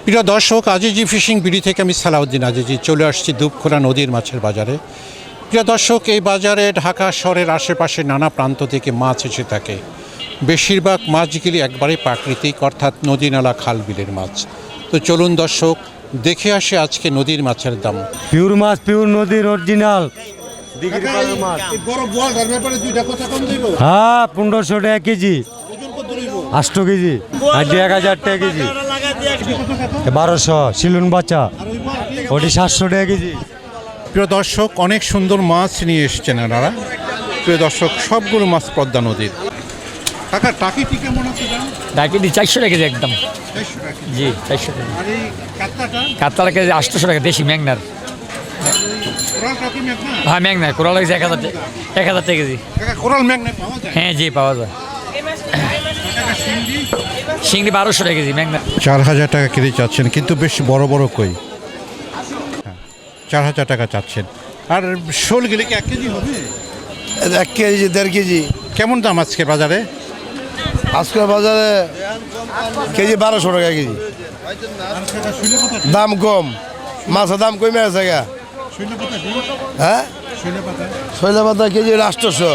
প্রিয় দর্শক, Azizi fishing BD থেকে আমি সালাউদ্দিন আজিজি চলে আসছি দুপখোলা নদীর মাছের বাজারে। প্রিয় দর্শক, এই বাজারে ঢাকা শহরের আশেপাশে নানা প্রান্ত থেকে মাছ এসে থাকে। বেশিরভাগ মাছগুলি একবারে প্রাকৃতিক, অর্থাৎ নদী নালা খাল বিলের মাছ। তো চলুন দর্শক, দেখে আসে আজকে নদীর মাছের দাম। পিওর মাছ, পিওর নদীর অরিজিনাল মাছ। হ্যাঁ, 1500 টাকা কেজি, 8 কেজি, আর 1000 টাকা কেজি, 1200 শিলুন বাচ্চা, ওটি 700 টাকা কেজি। প্রিয় দর্শক, অনেক সুন্দর মাছ নিয়ে এসছেন এনারা। প্রিয় দর্শক, সবগুলো মাছ পদ্মা নদীর। কাকা, টাকিটি কেমন আছে দাম? ডাকিটি 400 টাকা কেজি একদম। 400 টাকা। জি, 400 টাকা। আর এই কাতলাটা? কাতলা কেজি 800 টাকা, দেশি ম্যাংনার। কোরাল টাকি মেঘনা? হ্যাঁ, ম্যাংনার কোরাল কেজি 1000 টাকা, 1000 টাকা কেজি। কাকা, কোরাল মেঘনা পাওয়া যায়? হ্যাঁ জি, পাওয়া যায়। কাকা, শিঙ্গি? শিংড়ি 1200 টাকা কেজি ম্যাংনার। 4000 টাকা কেজি চাচ্ছেন, কিন্তু বেশ বড় বড় কই। হ্যাঁ, 4000 টাকা চাচ্ছেন। আর শোলগুলি কি 1 কেজি হবে? 1 কেজি 1.5 কেজি। কেমন দাম আজকে বাজারে? আজকের বাজারে কেজি 1200 টাকা কেজি। দাম কম, মাছের দাম কমে আছে গা। হ্যাঁ, শৈলা পাতা কেজি 800।